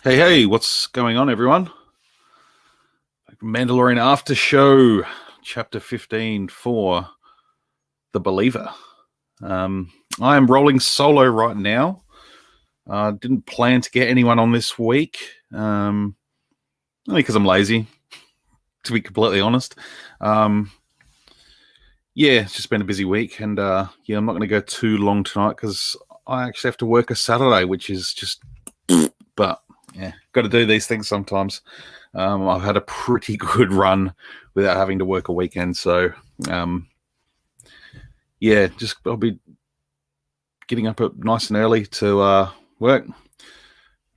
Hey, what's going on, everyone? Mandalorian After Show, Chapter 15 for The Believer. I am rolling solo right now. Didn't plan to get anyone on this week, only because I'm lazy, to be completely honest. It's just been a busy week, and I'm not going to go too long tonight because I actually have to work a Saturday, which is just, but yeah, got to do these things sometimes. I've had a pretty good run without having to work a weekend, so I'll be getting up nice and early to work.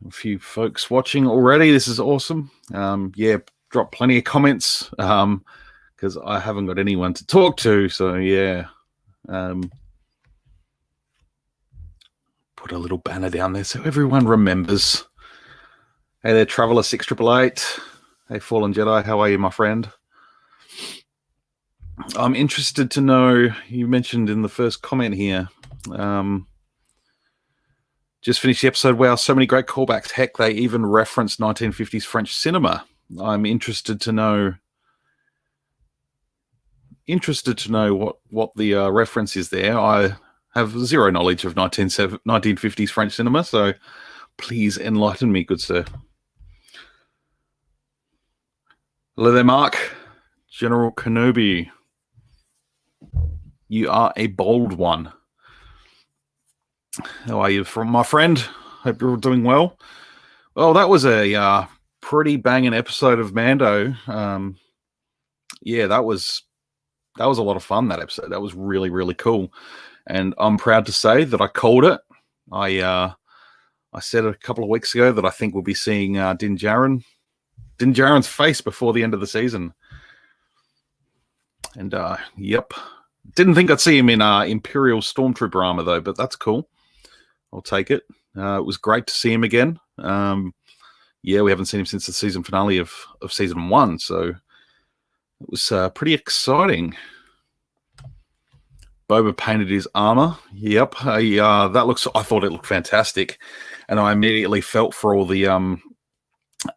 A few folks watching already. This is awesome. Drop plenty of comments because I haven't got anyone to talk to. So yeah, put a little banner down there so everyone remembers. Hey there, Traveler 6888. Hey, Fallen Jedi. How are you, my friend? I'm interested to know, you mentioned in the first comment here, just finished the episode. Wow, so many great callbacks. Heck, they even referenced 1950s French cinema. I'm interested to know what the reference is there. I have zero knowledge of 1950s French cinema, so please enlighten me, good sir. Hello there, Mark. General Kenobi. You are a bold one. How are you, my friend? Hope you're all doing well. Well, that was a pretty banging episode of Mando. That was a lot of fun, that episode. That was really, really cool. And I'm proud to say that I called it. I said a couple of weeks ago that I think we'll be seeing Din Djarin's face before the end of the season. And yep. Didn't think I'd see him in Imperial Stormtrooper armor, though, but that's cool. I'll take it. It was great to see him again. We haven't seen him since the season finale of season 1, so it was pretty exciting. Boba painted his armor. Yep, I thought it looked fantastic, and I immediately felt for all the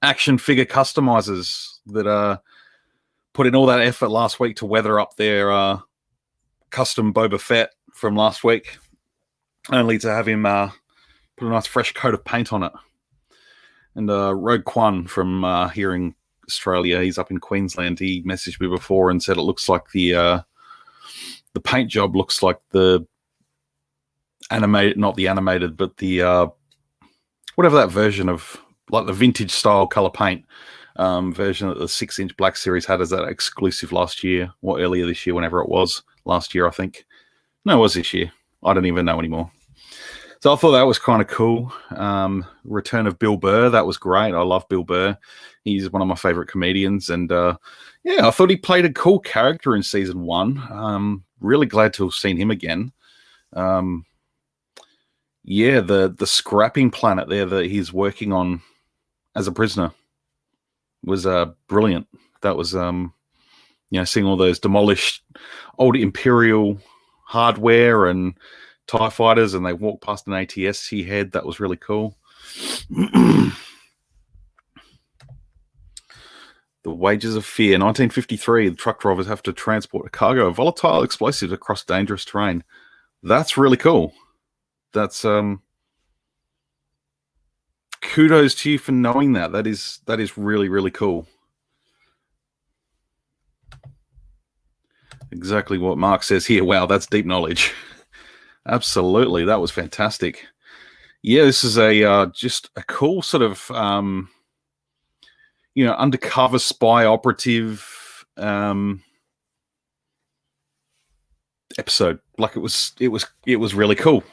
action figure customizers that put in all that effort last week to weather up their custom Boba Fett from last week, only to have him put a nice fresh coat of paint on it. And Rogue Quan from here in Australia, he's up in Queensland. He messaged me before and said it looks like the paint job looks like the animated, not the animated, but the whatever that version of, like the vintage style color paint version that the 6-inch Black Series had as that exclusive last year or earlier this year, whenever it was. Last year, I think. No, it was this year. I don't even know anymore. So I thought that was kind of cool. Return of Bill Burr, that was great. I love Bill Burr. He's one of my favorite comedians. And I thought he played a cool character in season 1. Really glad to have seen him again. The scrapping planet there that he's working on as a prisoner was brilliant. That was seeing all those demolished old Imperial hardware and TIE fighters, and they walk past an ATST head. That was really cool. The Wages of Fear, 1953. The truck drivers have to transport a cargo of volatile explosives across dangerous terrain. That's really cool. That's kudos to you for knowing that. That is really, really cool. Exactly what Mark says here. Wow, that's deep knowledge. Absolutely, that was fantastic. Yeah, this is just a cool sort of undercover spy operative episode. Like it was really cool.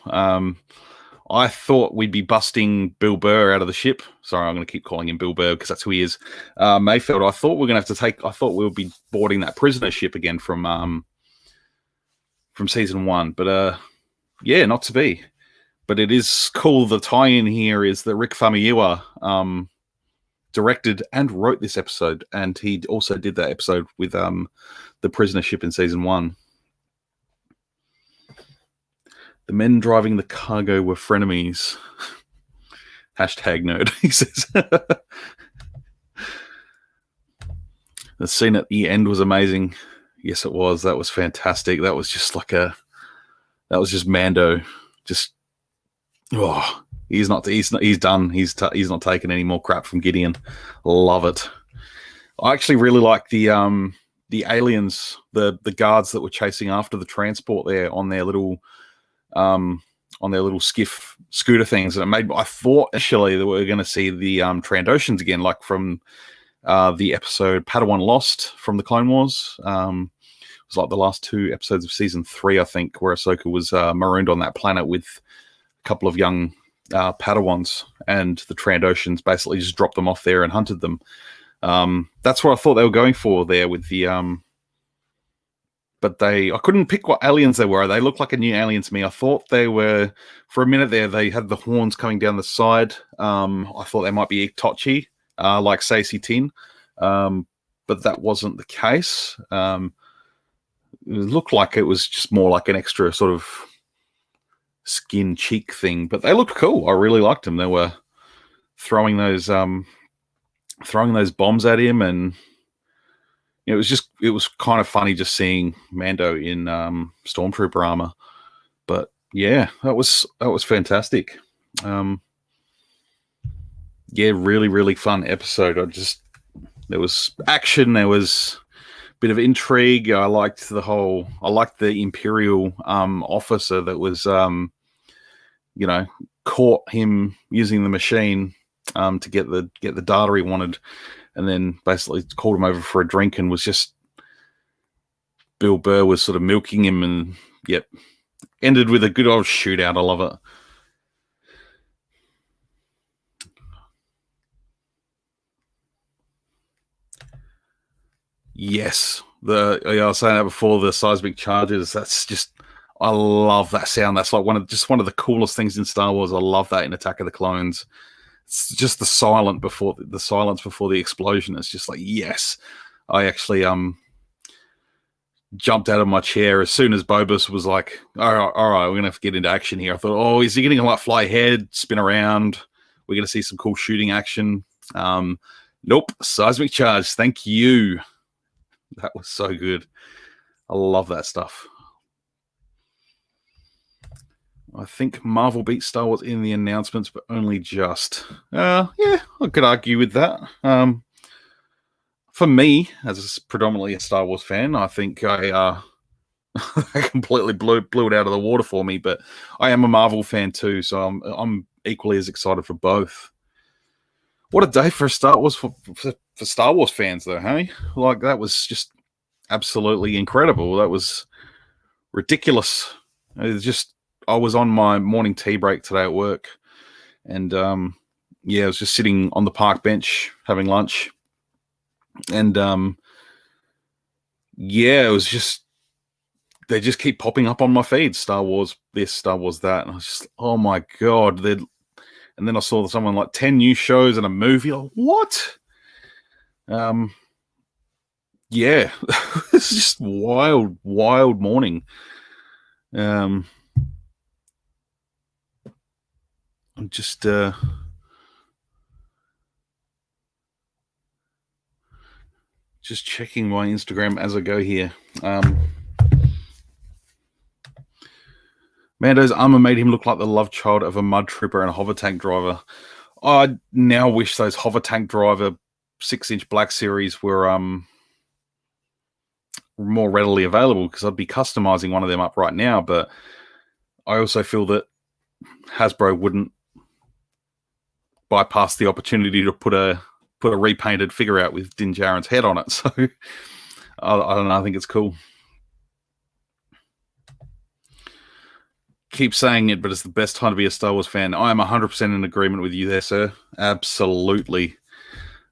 I thought we'd be busting Bill Burr out of the ship. Sorry, I'm going to keep calling him Bill Burr because that's who he is. Mayfield, I thought we would be boarding that prisoner ship again from season 1. But not to be. But it is cool. The tie-in here is that Rick Famuyiwa directed and wrote this episode, and he also did that episode with the prisoner ship in season 1. The men driving the cargo were frenemies. Hashtag nerd, he says. The scene at the end was amazing. Yes, it was. That was fantastic. That was just Mando. Just, he's done. He's not taking any more crap from Gideon. Love it. I actually really like the aliens, the guards that were chasing after the transport there on their little skiff scooter things. And I thought initially that we were going to see the Trandoshans again, like from the episode Padawan Lost from the Clone Wars. It was like the last 2 episodes of season 3, I think, where Ahsoka was marooned on that planet with a couple of young Padawans, and the Trandoshans basically just dropped them off there and hunted them. That's what I thought they were going for there with the but I couldn't pick what aliens they were. They looked like a new alien to me. I thought they were, for a minute there, they had the horns coming down the side. I thought they might be Iktochi, like Sacy Tin, but that wasn't the case. It looked like it was just more like an extra sort of skin cheek thing, but they looked cool. I really liked them. They were throwing those bombs at him, and it was kind of funny just seeing Mando in stormtrooper armor. But yeah, that was fantastic. Really, really fun episode. There was action, there was a bit of intrigue. I liked the Imperial officer that was caught him using the machine to get the data he wanted, and then basically called him over for a drink, and was just, Bill Burr was sort of milking him, and ended with a good old shootout. I love it. Yes, I was saying that before, the seismic charges. That's just, I love that sound. That's like one of the coolest things in Star Wars. I love that in Attack of the Clones. It's just the silence before the explosion. It's just like, yes. I actually jumped out of my chair as soon as Bobus was like, all right, we're going to have to get into action here. I thought, oh, is he getting to like fly ahead, spin around? We're going to see some cool shooting action. Nope, seismic charge. Thank you. That was so good. I love that stuff. I think Marvel beat Star Wars in the announcements, but only just. I could argue with that. For me, as predominantly a Star Wars fan, I think I completely blew it out of the water for me. But I am a Marvel fan too, so I'm equally as excited for both. What a day for Star Wars for Star Wars fans, though, hey? Like, that was just absolutely incredible. That was ridiculous. It was just. I was on my morning tea break today at work, and I was just sitting on the park bench having lunch, and it was just, they just keep popping up on my feed. Star Wars this, Star Wars that, and I was just, oh my god! And then I saw someone like 10 new shows and a movie. Like, what? It's just wild morning. I'm just checking my Instagram as I go here. Mando's armor made him look like the love child of a mud trooper and a hover tank driver. I now wish those hover tank driver 6-inch Black Series were more readily available, because I'd be customizing one of them up right now. But I also feel that Hasbro wouldn't bypass the opportunity to put a repainted figure out with Din Djarin's head on it. So I don't know. I think it's cool. Keep saying it, but it's the best time to be a Star Wars fan. I am 100% in agreement with you there, sir. Absolutely.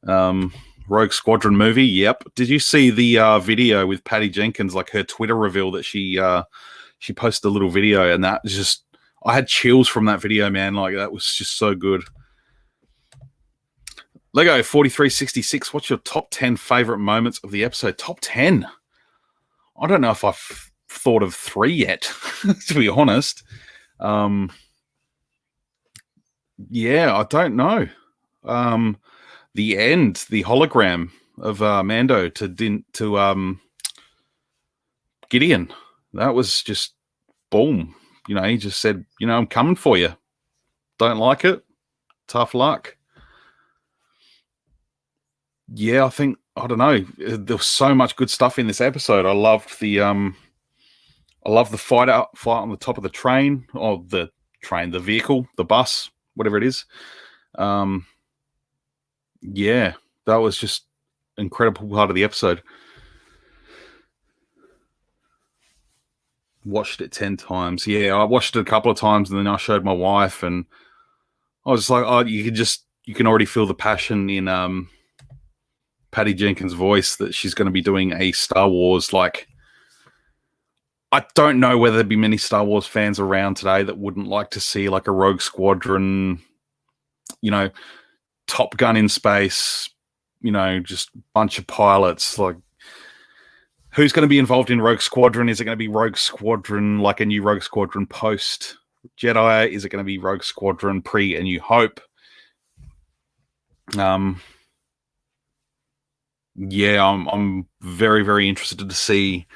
Rogue Squadron movie. Yep. Did you see the video with Patty Jenkins, like her Twitter reveal that she posted a little video, and that just, I had chills from that video, man. Like, that was just so good. Lego 4366, what's your top 10 favorite moments of the episode? Top 10? I don't know if I've thought of 3 yet, to be honest. Yeah, I don't know. The end, the hologram of Mando to Gideon, that was just boom. He just said, I'm coming for you. Don't like it? Tough luck. Yeah, I don't know. There was so much good stuff in this episode. I loved the fight on the top of the train, or the vehicle, the bus, whatever it is. Yeah, that was just an incredible part of the episode. Watched it 10 times. Yeah, I watched it a couple of times, and then I showed my wife, and I was like, oh, you can already feel the passion in Patty Jenkins' voice that she's going to be doing a Star Wars, like, I don't know whether there'd be many Star Wars fans around today that wouldn't like to see like a Rogue Squadron, Top Gun in space, just a bunch of pilots. Like, who's going to be involved in Rogue Squadron? Is it going to be Rogue Squadron, like a new Rogue Squadron post Jedi? Is it going to be Rogue Squadron pre A New Hope? Yeah, I'm very, very interested to see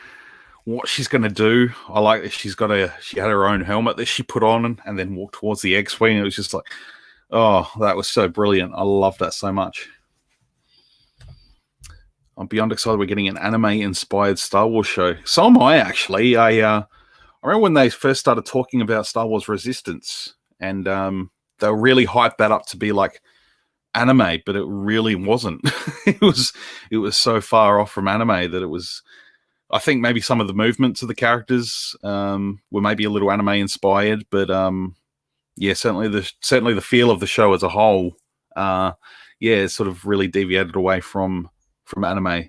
what she's going to do. I like that she had her own helmet that she put on and then walked towards the X-Wing. It was just like, oh, that was so brilliant. I love that so much. I'm beyond excited we're getting an anime-inspired Star Wars show. So am I, actually. I remember when they first started talking about Star Wars Resistance, and they really hyped that up to be like anime, but it really wasn't. it was so far off from anime that it was. I think maybe some of the movements of the characters were maybe a little anime inspired, but yeah, certainly the feel of the show as a whole, yeah, sort of really deviated away from anime.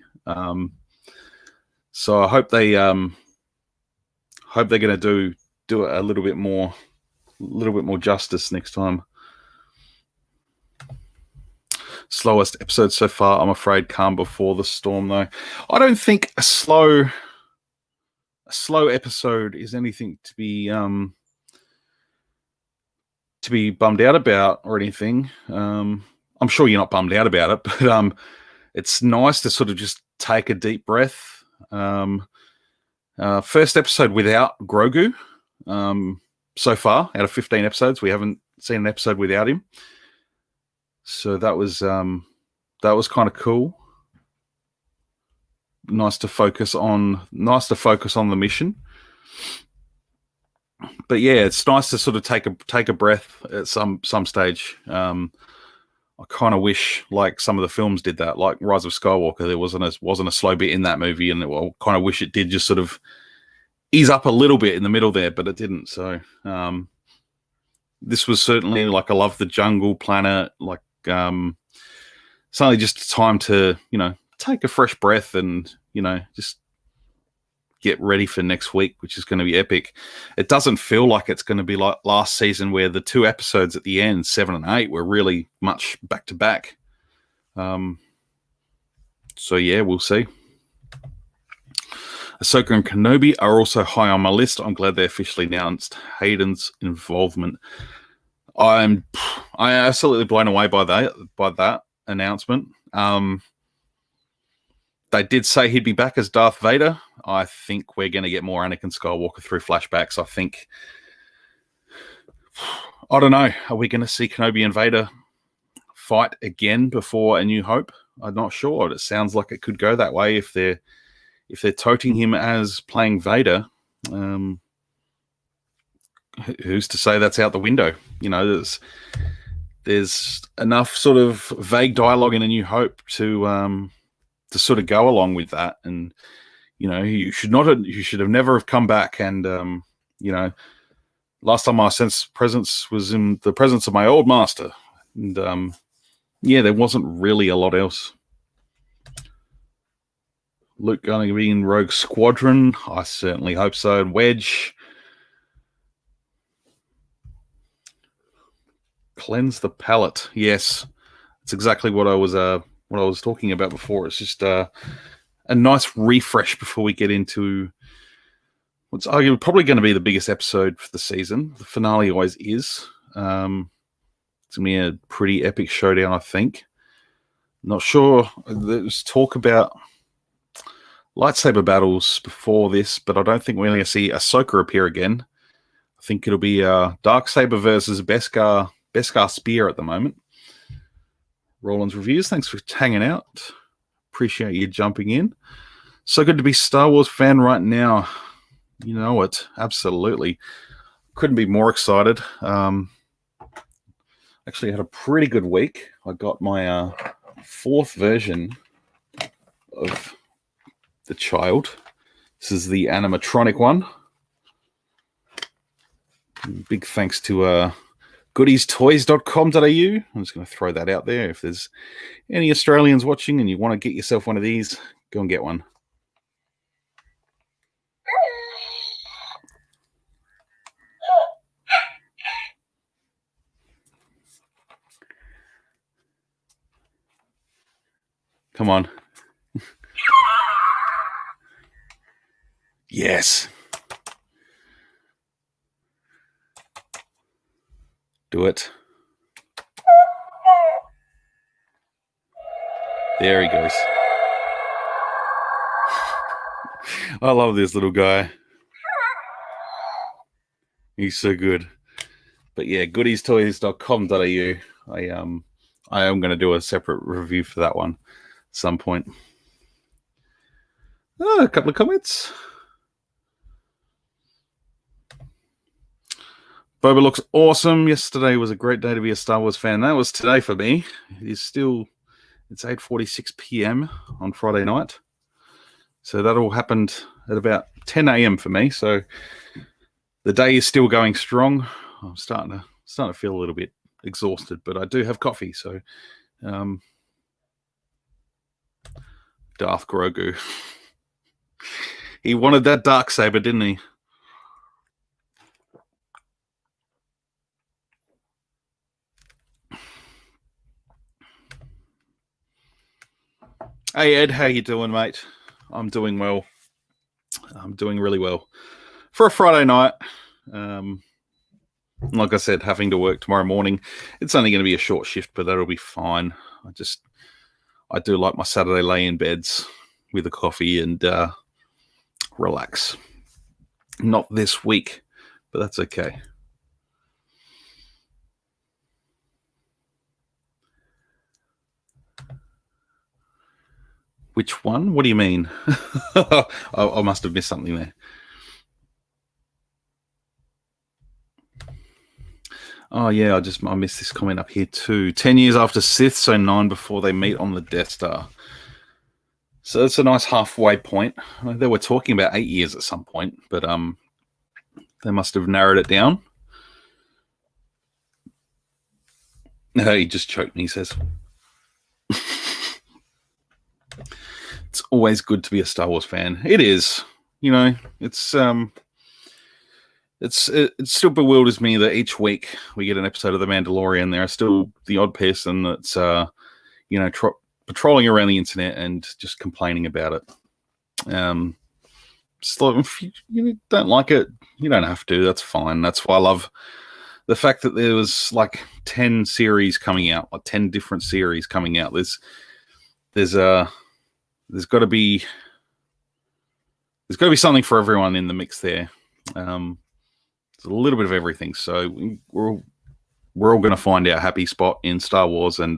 So I hope they're going to do it a little bit more justice next time. Slowest episode so far, I'm afraid. Calm Before the Storm, though. I don't think a slow episode is anything to be bummed out about or anything. I'm sure you're not bummed out about it, but it's nice to sort of just take a deep breath. First episode without Grogu. So far, out of 15 episodes, we haven't seen an episode without him. So that was kind of cool. Nice to focus on the mission. But yeah, it's nice to sort of take a breath at some stage. I kind of wish like some of the films did that, like Rise of Skywalker. There wasn't a slow bit in that movie, and I kind of wish it did just sort of ease up a little bit in the middle there, but it didn't. So this was certainly like, I love the jungle planet, like suddenly just time to take a fresh breath and just get ready for next week, which is going to be epic. It doesn't feel like it's going to be like last season, where the two episodes at the end, 7 and 8, were really much back to back. So yeah, we'll see. Ahsoka and Kenobi are also high on my list. I'm glad they officially announced Hayden's involvement. I'm absolutely blown away by that announcement. They did say he'd be back as Darth Vader. I think we're going to get more Anakin Skywalker through flashbacks. I don't know. Are we going to see Kenobi and Vader fight again before A New Hope? I'm not sure. It sounds like it could go that way if they're toting him as playing Vader. Who's to say that's out the window? There's enough sort of vague dialogue in A New Hope to sort of go along with that, and you should have never have come back. And last time I sensed presence was in the presence of my old master, and yeah, there wasn't really a lot else. Luke going to be in Rogue Squadron? I certainly hope so. And Wedge. Cleanse the palate. Yes, it's exactly what I was talking about before. It's just a nice refresh before we get into what's arguably probably going to be the biggest episode for the season. The finale always is. It's going to be a pretty epic showdown, I think. Not sure. There's talk about lightsaber battles before this, but I don't think we're going to see Ahsoka appear again. I think it'll be Darksaber versus Beskar Spear at the moment. Roland's Reviews, thanks for hanging out. Appreciate you jumping in. So good to be a Star Wars fan right now. You know it, absolutely. Couldn't be more excited. Actually had a pretty good week. I got my fourth version of the Child. This is the animatronic one. Big thanks to goodiestoys.com.au. I'm just going to throw that out there. If there's any Australians watching and you want to get yourself one of these, go and get one. Come on. Yes. Do it. There he goes. I love this little guy. He's so good. But yeah, goodiestoys.com.au. I am going to do a separate review for that one at some point. Oh, a couple of comments. Boba looks awesome. Yesterday was a great day to be a Star Wars fan. That was today for me. It's 8:46 p.m. on Friday night. So that all happened at about 10 a.m. for me. So the day is still going strong. I'm starting to feel a little bit exhausted, but I do have coffee. So Darth Grogu. He wanted that Darksaber, didn't he? Hey, Ed, how you doing, mate? I'm doing well. I'm doing really well. For a Friday night, like I said, having to work tomorrow morning, it's only going to be a short shift, but that'll be fine. I do like my Saturday lay-in beds with a coffee and relax. Not this week, but that's okay. Which one? What do you mean? I must have missed something there. Oh, yeah, I missed this comment up here too. 10 years after Sith, so 9 before they meet on the Death Star. So it's a nice halfway point. They were talking about 8 years at some point, but they must have narrowed it down. No, he just choked me, he says. It's always good to be a Star Wars fan. It is. You know, it still bewilders me that each week we get an episode of The Mandalorian. There are still the odd person that's, patrolling around the internet and just complaining about it. So if you don't like it, you don't have to. That's fine. That's why I love the fact that there was like 10 series coming out, like 10 different series coming out. There's got to be something for everyone in the mix there. It's a little bit of everything. So we're all going to find our happy spot in Star Wars, and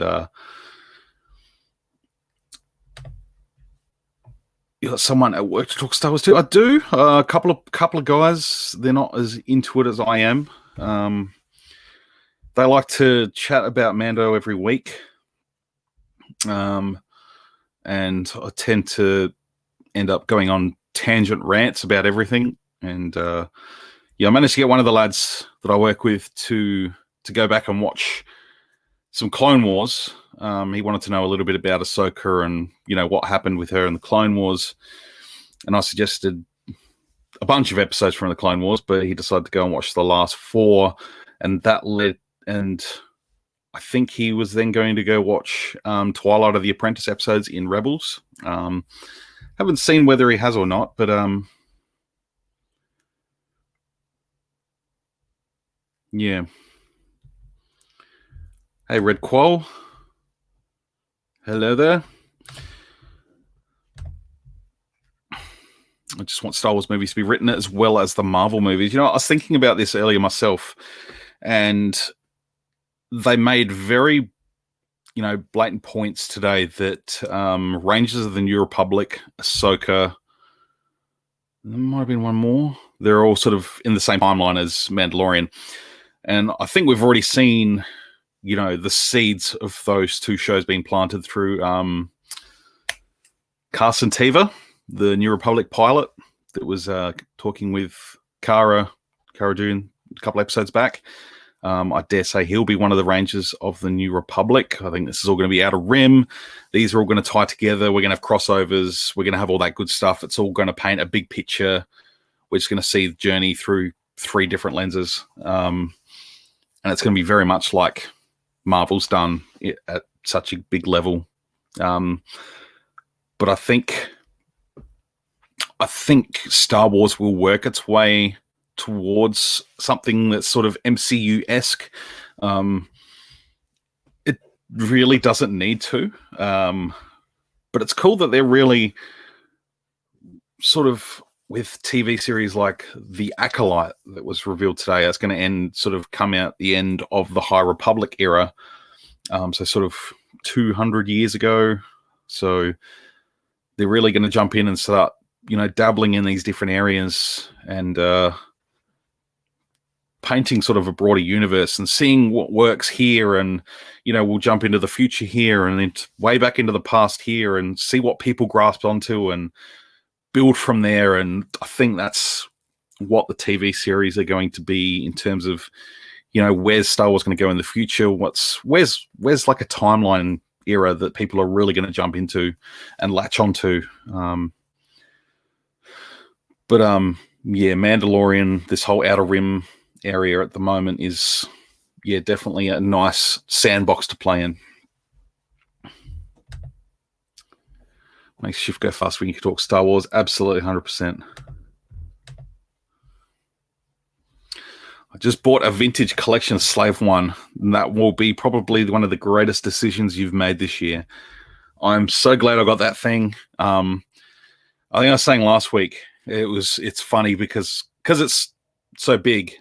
you got someone at work to talk Star Wars to. I do. A couple of guys. They're not as into it as I am. They like to chat about Mando every week. And I tend to end up going on tangent rants about everything. And I managed to get one of the lads that I work with to go back and watch some Clone Wars. He wanted to know a little bit about Ahsoka and, what happened with her in the Clone Wars. And I suggested a bunch of episodes from the Clone Wars, but he decided to go and watch the last 4. And that and I think he was then going to go watch Twilight of the Apprentice episodes in Rebels. Haven't seen whether he has or not, but yeah. Hey, Red Quoll. Hello there. I just want Star Wars movies to be written as well as the Marvel movies. I was thinking about this earlier myself, and they made very, blatant points today that Rangers of the New Republic, Ahsoka, there might have been one more. They're all sort of in the same timeline as Mandalorian. And I think we've already seen, the seeds of those two shows being planted through Carson Teva, the New Republic pilot that was talking with Cara Dune a couple episodes back. I dare say he'll be one of the Rangers of the New Republic. I think this is all going to be Outer Rim. These are all going to tie together. We're going to have crossovers. We're going to have all that good stuff. It's all going to paint a big picture. We're just going to see the journey through 3 different lenses. And it's going to be very much like Marvel's done at such a big level. But I think Star Wars will work its way towards something that's sort of MCU-esque. It really doesn't need to. But it's cool that they're really sort of with TV series like The Acolyte that was revealed today. It's going to come out the end of the High Republic era. So sort of 200 years ago. So they're really going to jump in and start, dabbling in these different areas and painting sort of a broader universe and seeing what works here. And, we'll jump into the future here and then way back into the past here and see what people grasp onto and build from there. And I think that's what the TV series are going to be in terms of, where's Star Wars going to go in the future? Where's like a timeline era that people are really going to jump into and latch onto. But Mandalorian, this whole Outer Rim area at the moment is, definitely a nice sandbox to play in. Makes shift go fast when you can talk Star Wars. Absolutely 100%. I just bought a vintage collection of Slave One, and that will be probably one of the greatest decisions you've made this year. I'm so glad I got that thing. I think I was saying last week, it's funny because it's so big,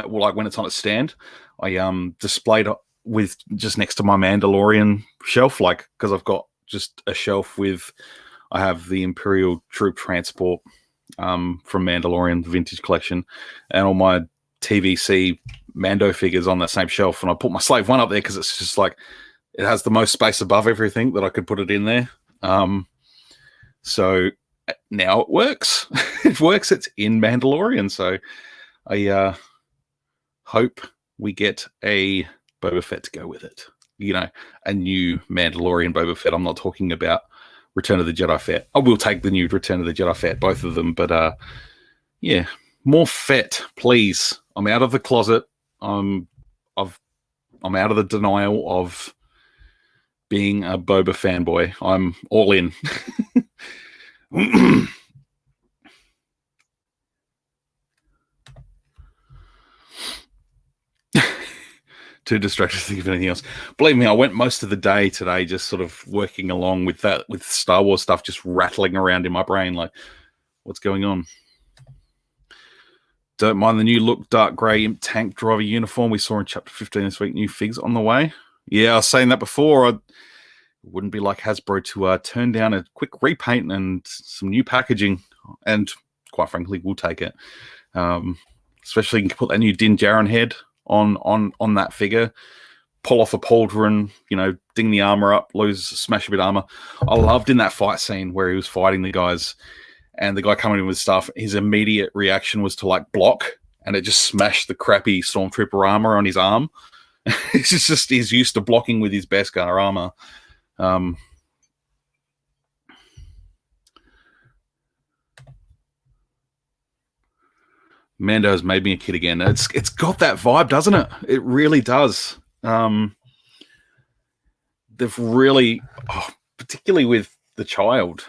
like when it's on a stand, I displayed it with just next to my Mandalorian shelf, like, because I've got just a shelf I have the Imperial Troop Transport from Mandalorian, the vintage collection, and all my TVC Mando figures on that same shelf. And I put my Slave One up there because it's just like, it has the most space above everything that I could put it in there. So now it works. It works. It's in Mandalorian. So I hope we get a Boba Fett to go with it. A new Mandalorian Boba Fett. I'm not talking about Return of the Jedi Fett. I will take the new Return of the Jedi Fett, both of them. But more Fett, please. I'm out of the closet. I'm out of the denial of being a Boba fanboy. I'm all in. Too distracted to think of anything else. Believe me, I went most of the day today just sort of working along with that, with Star Wars stuff just rattling around in my brain, like, what's going on? Don't mind the new look, dark grey imp tank driver uniform we saw in Chapter 15 this week. New figs on the way. Yeah, I was saying that before. It wouldn't be like Hasbro to turn down a quick repaint and some new packaging. And quite frankly, we'll take it. Especially you can put that new Din Djarin head on that figure, pull off a pauldron, ding the armor up, smash a bit of armor. I loved in that fight scene where he was fighting the guys and the guy coming in with stuff, his immediate reaction was to like block, and it just smashed the crappy Stormtrooper armor on his arm. He's used to blocking with his Beskar armor. Mando's made me a kid again. It's got that vibe, doesn't it? It really does. They've really, particularly with the child,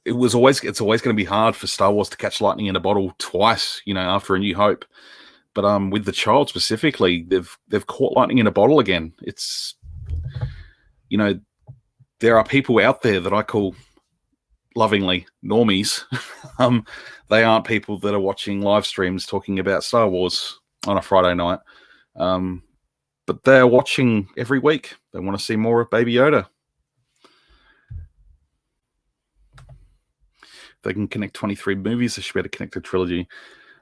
it's always going to be hard for Star Wars to catch lightning in a bottle twice, after A New Hope. But with the child specifically, they've caught lightning in a bottle again. It's, there are people out there that I call lovingly normies. They aren't people that are watching live streams talking about Star Wars on a Friday night. But they're watching every week. They want to see more of Baby Yoda. If they can connect 23 movies, they should be able to connect a trilogy.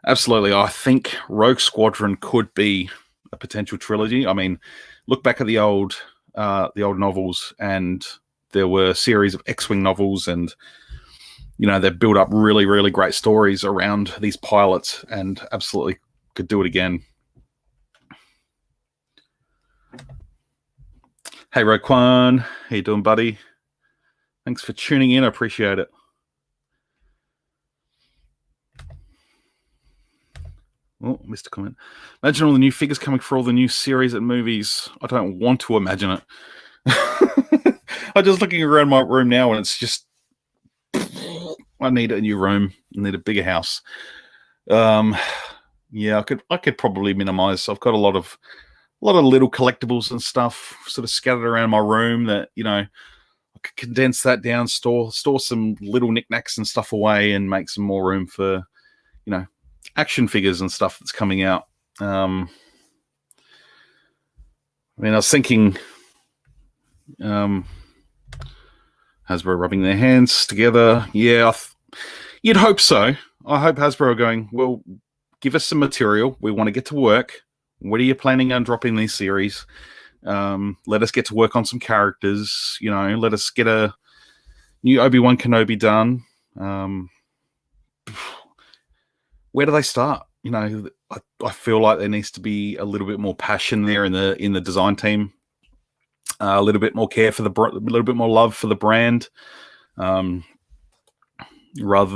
Absolutely. I think Rogue Squadron could be a potential trilogy. I mean, look back at the old novels, and there were a series of X-Wing novels, and they've built up really, really great stories around these pilots, and absolutely could do it again. Hey, Roquan. How you doing, buddy? Thanks for tuning in. I appreciate it. Oh, missed a comment. Imagine all the new figures coming for all the new series and movies. I don't want to imagine it. I'm just looking around my room now, and it's just, I need a new room. I need a bigger house. Yeah, I could probably minimize. I've got a lot of little collectibles and stuff sort of scattered around my room that, I could condense that down, store some little knickknacks and stuff away, and make some more room for, action figures and stuff that's coming out. I was thinking, Hasbro rubbing their hands together. Yeah, you'd hope so. I hope Hasbro are going, well, give us some material. We want to get to work. What are you planning on dropping these series? Let us get to work on some characters. Let us get a new Obi-Wan Kenobi done. Where do they start? I feel like there needs to be a little bit more passion there in the design team, a little bit more care for a little bit more love for the brand, rather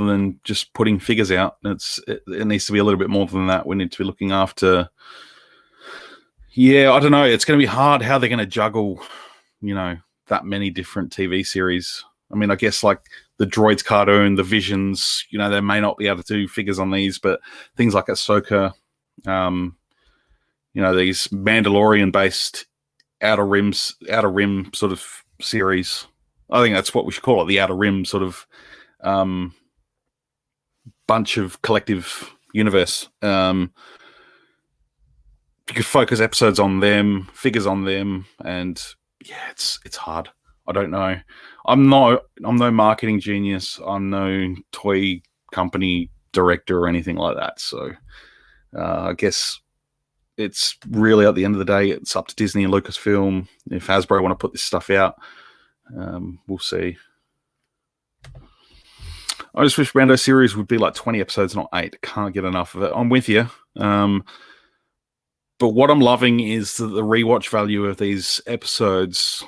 than just putting figures out. It needs to be a little bit more than that. We need to be looking after. Yeah, I don't know. It's going to be hard how they're going to juggle, that many different TV series. I mean, I guess like the Droids cartoon, the Visions, they may not be able to do figures on these, but things like Ahsoka, these Mandalorian-based Outer Rim sort of series. I think that's what we should call it, the Outer Rim sort of bunch of collective universe. You could focus episodes on them, figures on them, and yeah, it's hard. I don't know. I'm no marketing genius. I'm no toy company director or anything like that. So I guess it's really, at the end of the day, it's up to Disney and Lucasfilm. If Hasbro want to put this stuff out, we'll see. I just wish Mando series would be like 20 episodes, not 8. Can't get enough of it. I'm with you. But what I'm loving is the rewatch value of these episodes.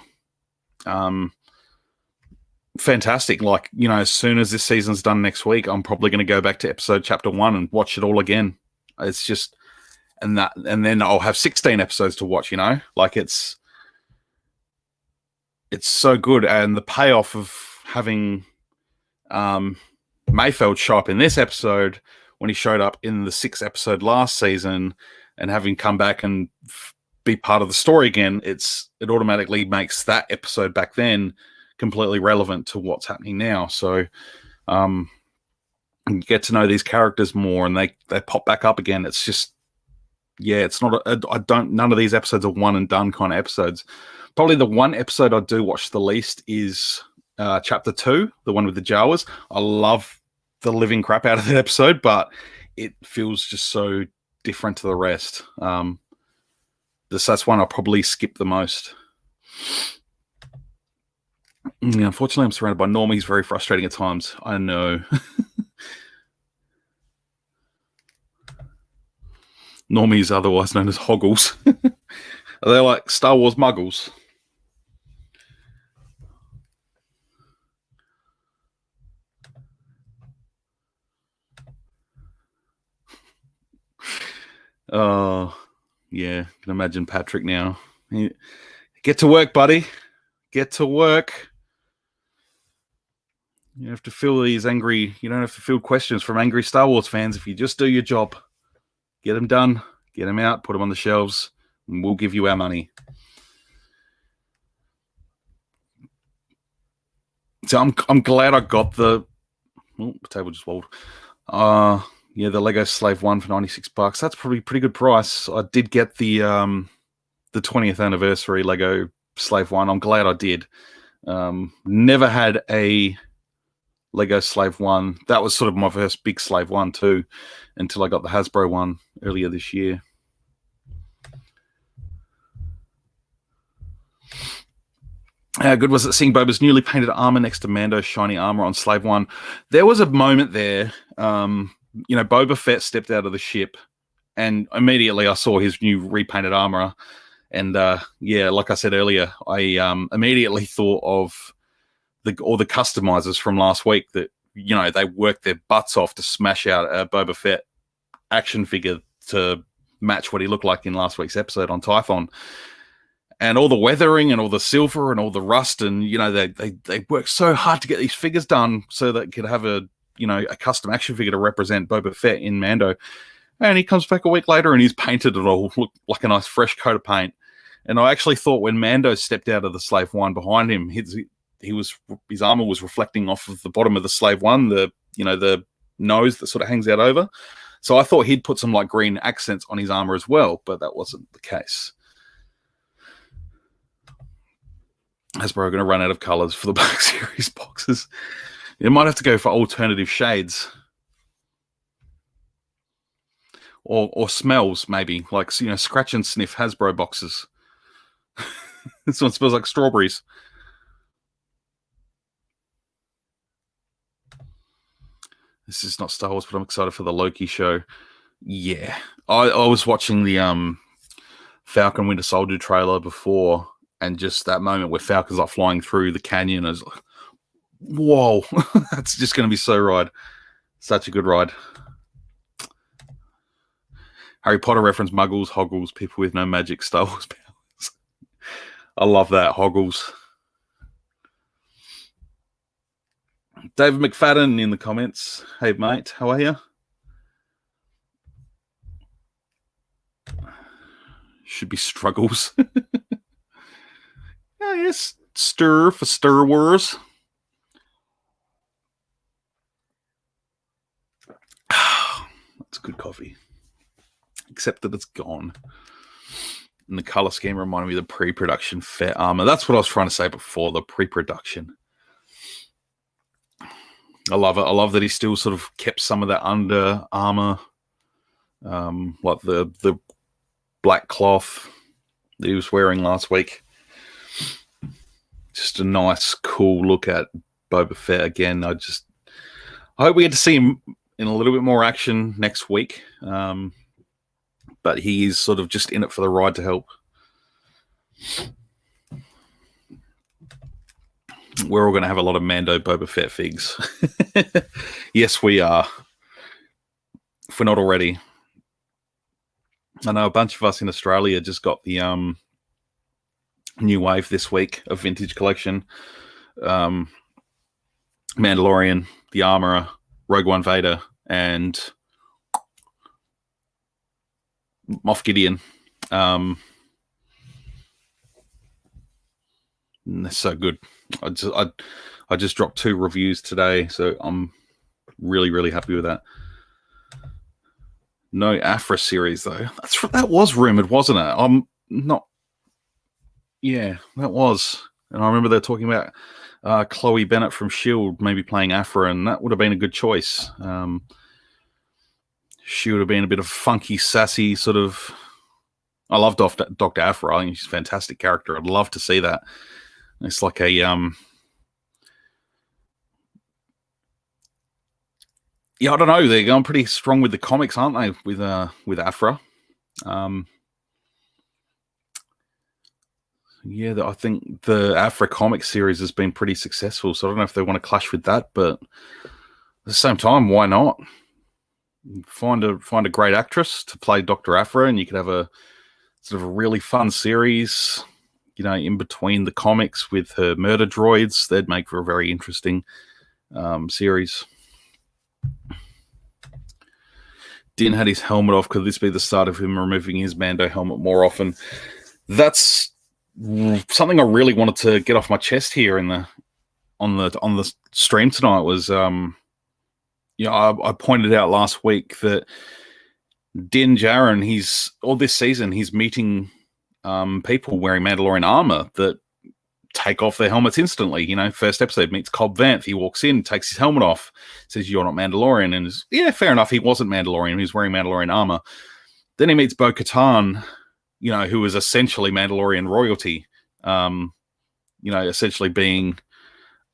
Fantastic. Like, as soon as this season's done next week, I'm probably going to go back to episode chapter 1 and watch it all again. It's just, and then I'll have 16 episodes to watch, like it's so good. And the payoff of having, Mayfeld show up in this episode when he showed up in the 6th episode last season, and having come back and be part of the story again, it automatically makes that episode back then completely relevant to what's happening now. So you get to know these characters more, and they pop back up again. It's just, yeah, it's not none of these episodes are one and done kind of episodes. Probably the one episode I do watch the least is chapter 2, the one with the Jawas. I love the living crap out of that episode, but it feels just so different to the rest. That's one I'll probably skip the most. Yeah, unfortunately, I'm surrounded by normies. Very frustrating at times. I know. Normies, otherwise known as hoggles. Are they like Star Wars muggles? Oh, yeah. Can imagine Patrick now. Get to work, buddy. Get to work. You have to feel these angry. You don't have to field questions from angry Star Wars fans if you just do your job. Get them done. Get them out, put them on the shelves, and we'll give you our money. So I'm glad I got the table just walled. Yeah, the Lego Slave 1 for $96. That's probably a pretty good price. I did get the 20th anniversary Lego Slave 1. I'm glad I did. Never had a Lego Slave 1. That was sort of my first big Slave 1 too, until I got the Hasbro one earlier this year. How good was it seeing Boba's newly painted armor next to Mando's shiny armor on Slave 1? There was a moment there, Boba Fett stepped out of the ship, and immediately I saw his new repainted armor. And like I said earlier, I immediately thought of all the customizers from last week that, they worked their butts off to smash out a Boba Fett action figure to match what he looked like in last week's episode on Typhon. And all the weathering and all the silver and all the rust, and they worked so hard to get these figures done so that it could have a custom action figure to represent Boba Fett in Mando. And he comes back a week later and he's painted it all, look like a nice fresh coat of paint. And I actually thought when Mando stepped out of the Slave 1 behind him, his armor was reflecting off of the bottom of the Slave 1, the nose that sort of hangs out over. So I thought he'd put some like green accents on his armor as well, but that wasn't the case. Hasbro are going to run out of colors for the Black Series boxes. You might have to go for alternative shades. Or smells, maybe. Like, scratch and sniff Hasbro boxes. This one smells like strawberries. This is not Star Wars, but I'm excited for the Loki show. Yeah. I was watching the Falcon Winter Soldier trailer before, and just that moment where Falcon's like flying through the canyon, is like, whoa, that's just going to be so ride. Such a good ride. Harry Potter reference, muggles, hoggles, people with no magic, Star Wars powers. I love that, hoggles. David McFadden in the comments. Hey, mate, how are you? Should be struggles. Yes, stir for Star Wars. That's good coffee. Except that it's gone. And the color scheme reminded me of the pre-production Fett armor. That's what I was trying to say before, the pre-production. I love it. I love that he still sort of kept some of that under armor, like the black cloth that he was wearing last week. Just a nice, cool look at Boba Fett again. I hope we get to see him in a little bit more action next week. But he is sort of just in it for the ride to help. We're all going to have a lot of Mando Boba Fett figs. Yes, we are. If we're not already. I know a bunch of us in Australia just got the new wave this week of vintage collection. Mandalorian, the Armorer, Rogue One Vader, and Moff Gideon. They're so good. I just dropped 2 reviews today, so I'm really, really happy with that. No Afra series though. That was rumored, wasn't it? I'm not. Yeah, that was. And I remember they were talking about Chloe Bennett from S.H.I.E.L.D. maybe playing Afra, and that would have been a good choice. She would have been a bit of funky, sassy sort of. I love Dr. Afra. I think she's a fantastic character. I'd love to see that. It's like a yeah, I don't know. They're going pretty strong with the comics, aren't they? With Afra. Yeah, I think the Afra comic series has been pretty successful. So I don't know if they want to clash with that, but at the same time, why not? Find a great actress to play Dr. Afra, and you could have a sort of a really fun series, in between the comics with her murder droids. They'd make for a very interesting series. Din had his helmet off. Could this be the start of him removing his Mando helmet more often? That's something I really wanted to get off my chest here on the stream tonight. Was I pointed out last week that Din Djarin, this season, he's meeting people wearing Mandalorian armor that take off their helmets instantly. First episode meets Cobb Vanth. He walks in, takes his helmet off, says, "You're not Mandalorian." And fair enough, he wasn't Mandalorian. He was wearing Mandalorian armor. Then he meets Bo-Katan, who was essentially Mandalorian royalty, essentially being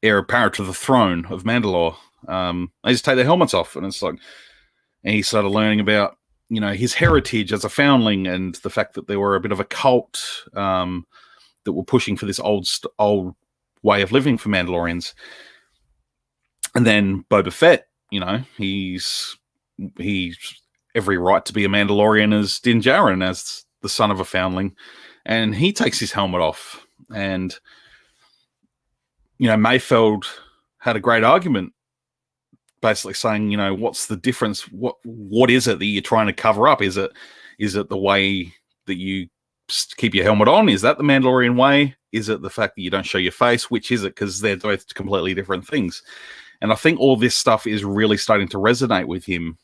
heir apparent to the throne of Mandalore. They just take their helmets off, and it's like, and he started learning about, his heritage as a foundling and the fact that they were a bit of a cult that were pushing for this old way of living for Mandalorians. And then Boba Fett, he's every right to be a Mandalorian as Din Djarin, as the son of a foundling, and he takes his helmet off. And Mayfeld had a great argument, basically saying, what's the difference? What is it that you're trying to cover up? Is it the way that you keep your helmet on? Is that the Mandalorian way? Is it the fact that you don't show your face? Which is it? Because they're both completely different things. And I think all this stuff is really starting to resonate with him,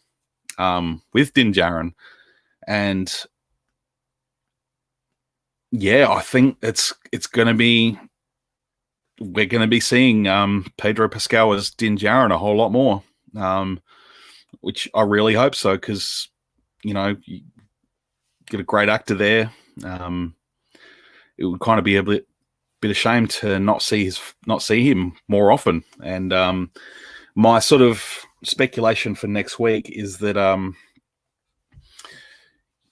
with Din Djarin. And yeah, I think it's going to be, we're going to be seeing Pedro Pascal as Din Djarin a whole lot more, which I really hope so, because, you get a great actor there. It would kind of be a bit of shame to not see him more often. And my sort of speculation for next week is that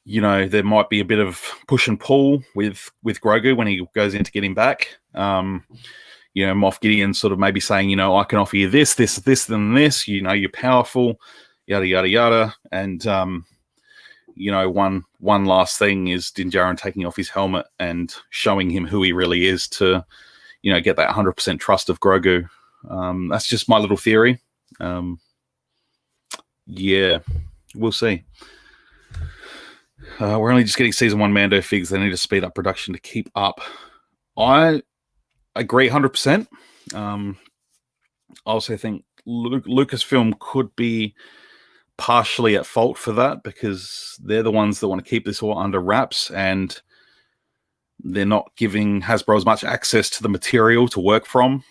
there might be a bit of push and pull with Grogu when he goes in to get him back. Moff Gideon sort of maybe saying, I can offer you this, and this. You're powerful, yada yada yada. And one last thing is Din Djarin taking off his helmet and showing him who he really is to, get that 100% trust of Grogu. That's just my little theory. Yeah, we'll see. We're only just getting season 1 Mando figs. They need to speed up production to keep up. I agree 100%. I also think Lucasfilm could be partially at fault for that, because they're the ones that want to keep this all under wraps, and they're not giving Hasbro as much access to the material to work from.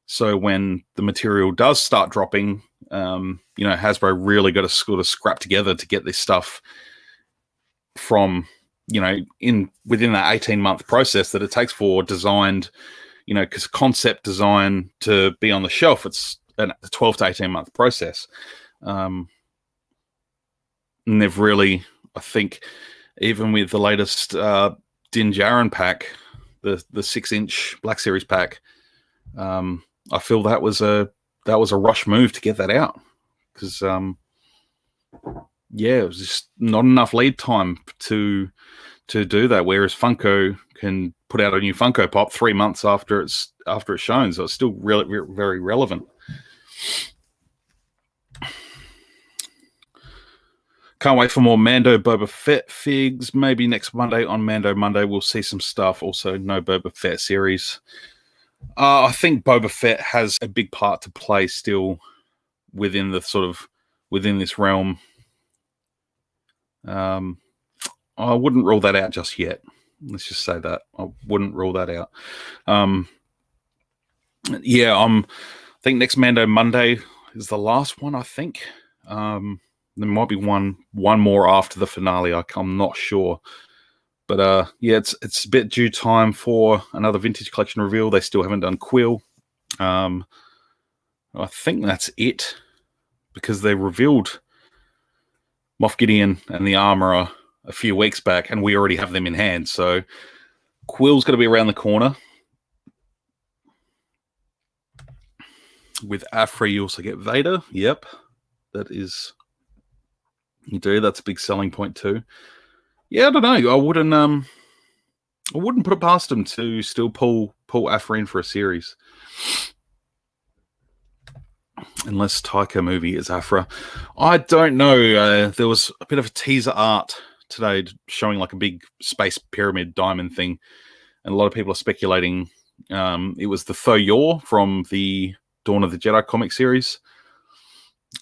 So when the material does start dropping, Hasbro really got to sort of scrap together to get this stuff from, within that 18-month process that it takes for designed, because concept design to be on the shelf, it's a 12 to 18-month process. And they've really, I think, even with the latest Din Djarin pack, the 6-inch Black Series pack, I feel that was a rush move to get that out, because it was just not enough lead time to do that. Whereas Funko can put out a new Funko Pop 3 months after it's shown, so it's still really very relevant. Can't wait for more Mando Boba Fett figs. Maybe next Monday on Mando Monday we'll see some stuff. Also, no Boba Fett series. I think Boba Fett has a big part to play still within this realm. I wouldn't rule that out just yet. Let's just say that. I wouldn't rule that out. I think next Mando Monday is the last one, I think. There might be one more after the finale. I'm not sure. But it's a bit due time for another vintage collection reveal. They still haven't done Quill. I think that's it, because they revealed Moff Gideon and the Armorer a few weeks back, and we already have them in hand. So Quill's going to be around the corner. With Afri, you also get Vader. Yep, that is, you do. That's a big selling point too. Yeah, I don't know. I wouldn't put it past them to still pull Afri in for a series. Unless Taika movie is Afra. I don't know. There was a bit of a teaser art today showing like a big space pyramid diamond thing. And a lot of people are speculating it was the Faux Yor from the Dawn of the Jedi comic series.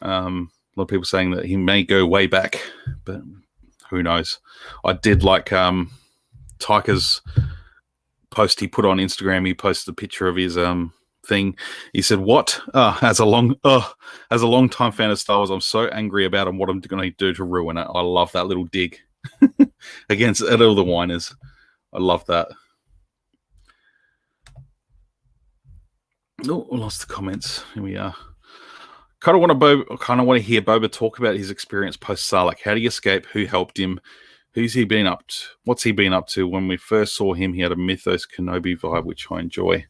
A lot of people saying that he may go way back, but who knows? I did like Taika's post he put on Instagram. He posted a picture of his thing. He said, "What? As a long time fan of Star Wars, I'm so angry about him. What I'm going to do to ruin it." I love that little dig against all the whiners. I love that. Oh, I lost the comments. Here we are. Kind of want to hear Boba talk about his experience post Sarlacc. How did he escape? Who helped him? Who's he been up to? What's he been up to? When we first saw him, he had a Mythos Kenobi vibe, which I enjoy.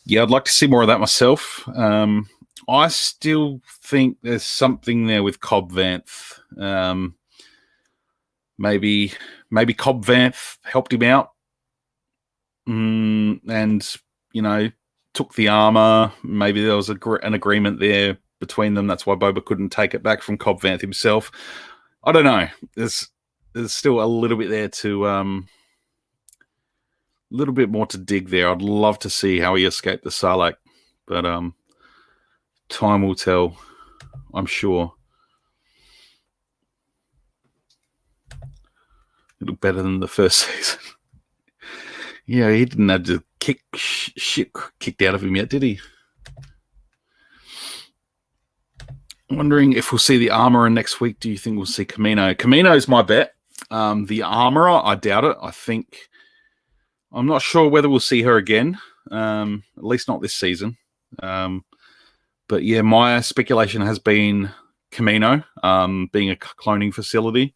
Yeah, I'd like to see more of that myself. I still think there's something there with Cobb Vanth. Maybe Cobb Vanth helped him out, and took the armor. Maybe there was an agreement there between them. That's why Boba couldn't take it back from Cobb Vanth himself. I don't know. There's still a little bit there to little bit more to dig there. I'd love to see how he escaped the Sarlacc, but time will tell, I'm sure. It looked better than the first season. Yeah, he didn't have to shit kicked out of him yet, did he? I'm wondering if we'll see the armorer next week. Do you think we'll see Kamino? Kamino's my bet. The armorer, I doubt it. I'm not sure whether we'll see her again, at least not this season. But yeah, my speculation has been Kamino, being a cloning facility.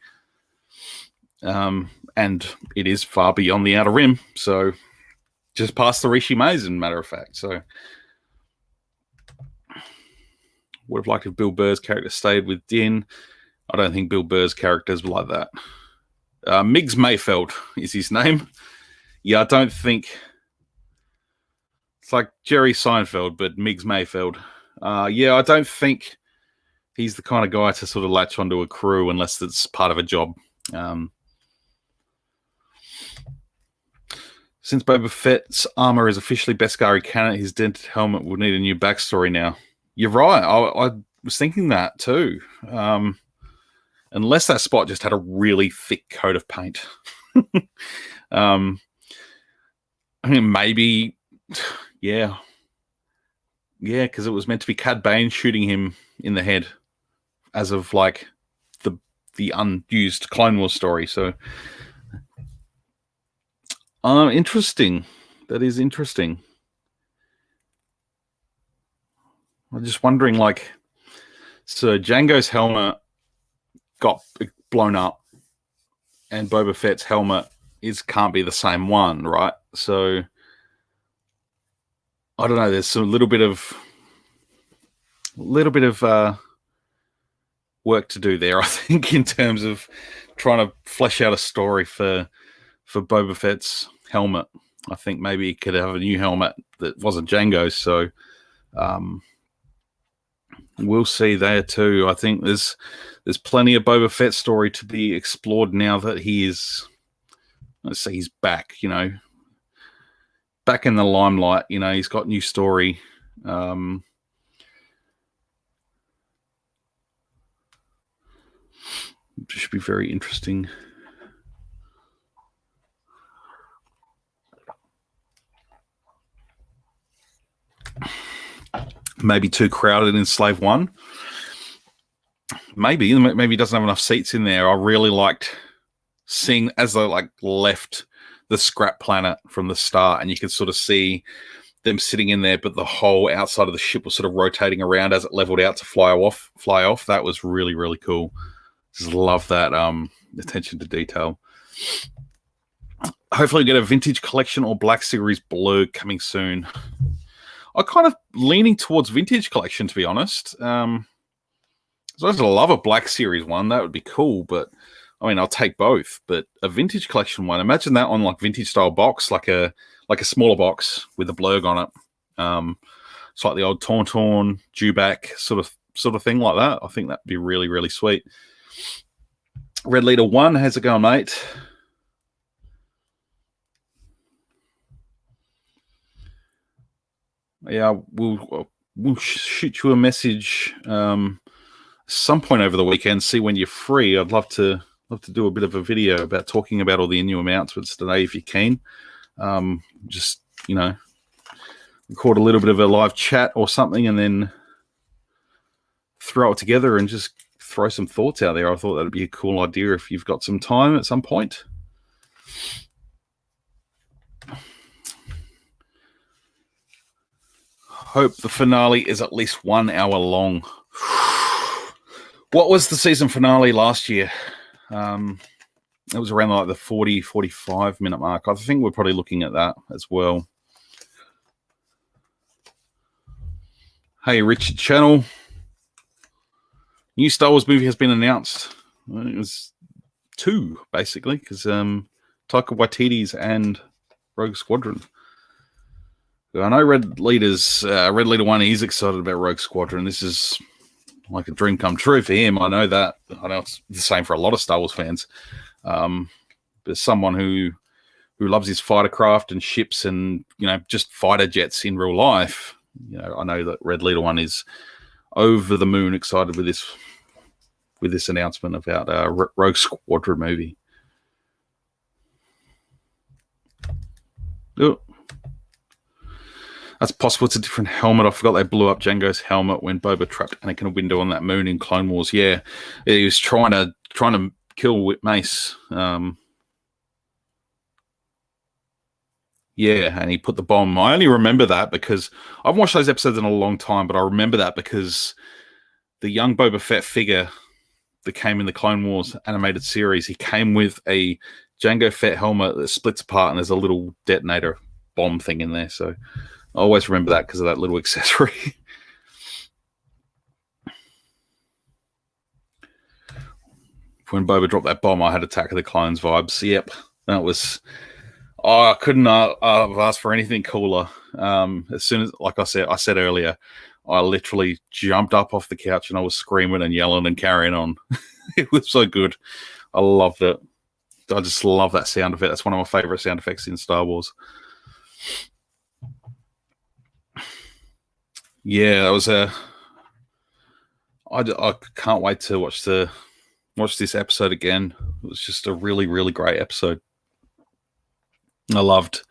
And it is far beyond the Outer Rim, so just past the Rishi Maze, as a matter of fact. So would have liked if Bill Burr's character stayed with Din. I don't think Bill Burr's characters were like that. Miggs Mayfeld is his name. Yeah, I don't think it's like Jerry Seinfeld, but Miggs Mayfeld. Yeah, I don't think he's the kind of guy to sort of latch onto a crew unless it's part of a job. Since Boba Fett's armor is officially Beskari canon, his dented helmet will need a new backstory now. You're right. I was thinking that too. Unless that spot just had a really thick coat of paint. I mean, maybe, yeah, because it was meant to be Cad Bane shooting him in the head as of like the unused Clone Wars story. So, interesting. That is interesting. I'm just wondering, like, so Django's helmet got blown up, and Boba Fett's helmet can't be the same one, right? So I don't know. There's a little bit of work to do there, I think, in terms of trying to flesh out a story for Boba Fett's helmet. I think maybe he could have a new helmet that wasn't Django's. So we'll see there too. I think there's plenty of Boba Fett story to be explored now that he is, let's say, he's back, back in the limelight. He's got new story. Should be very interesting. Maybe too crowded in Slave One. Maybe he doesn't have enough seats in there. I really liked seeing as they left the scrap planet from the start, and you could sort of see them sitting in there, but the whole outside of the ship was sort of rotating around as it leveled out to fly off. That was really, really cool. Just love that attention to detail. Hopefully we get a vintage collection or Black Series Blue coming soon. I'm kind of leaning towards vintage collection, to be honest. I suppose I'd love a Black Series one. That would be cool, but I mean, I'll take both. But a vintage collection one, imagine that on vintage style box, like a smaller box with a blurg on it. It's like the old Tauntaun, Dewback sort of thing like that. I think that'd be really, really sweet. Red Leader 1, how's it going, mate? Yeah, we'll shoot you a message some point over the weekend. See when you're free. I'd love to do a bit of a video about talking about all the new announcements today, if you're keen. Just record a little bit of a live chat or something, and then throw it together and just throw some thoughts out there. I thought that'd be a cool idea if you've got some time at some point. Hope the finale is at least 1 hour long. What was the season finale last year? It was around like the 40, 45 minute mark. I think we're probably looking at that as well. Hey, Richard Channel. New Star Wars movie has been announced. It was 2, basically, because Taika Waititi's and Rogue Squadron. I know Red Leader 1, he's excited about Rogue Squadron. This is like a dream come true for him. I know that. I know it's the same for a lot of Star Wars fans. But someone who loves his fighter craft and ships and, just fighter jets in real life, I know that Red Leader 1 is over the moon excited with this announcement about Rogue Squadron movie. Oh. That's possible. It's a different helmet. I forgot they blew up Jango's helmet when Boba trapped Anakin a window on that moon in Clone Wars. Yeah, he was trying to kill Whip Mace. Yeah, and he put the bomb. I only remember that because I've watched those episodes in a long time, but I remember that because the young Boba Fett figure that came in the Clone Wars animated series, he came with a Jango Fett helmet that splits apart and there's a little detonator bomb thing in there. So I always remember that because of that little accessory. When Boba dropped that bomb, I had Attack of the Clones vibes. Yep, that was... I couldn't have asked for anything cooler. As soon as, like I said earlier, I literally jumped up off the couch and I was screaming and yelling and carrying on. It was so good. I loved it. I just love that sound effect. That's one of my favorite sound effects in Star Wars. Yeah, that was I can't wait to watch this episode again. It was just a really, really great episode. I loved